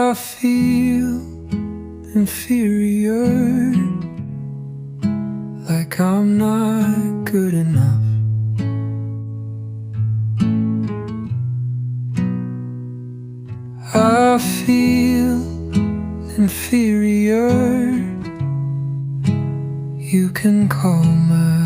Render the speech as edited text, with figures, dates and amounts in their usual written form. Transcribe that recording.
I feel inferior, like I'm not good enough. I feel inferior. You can call my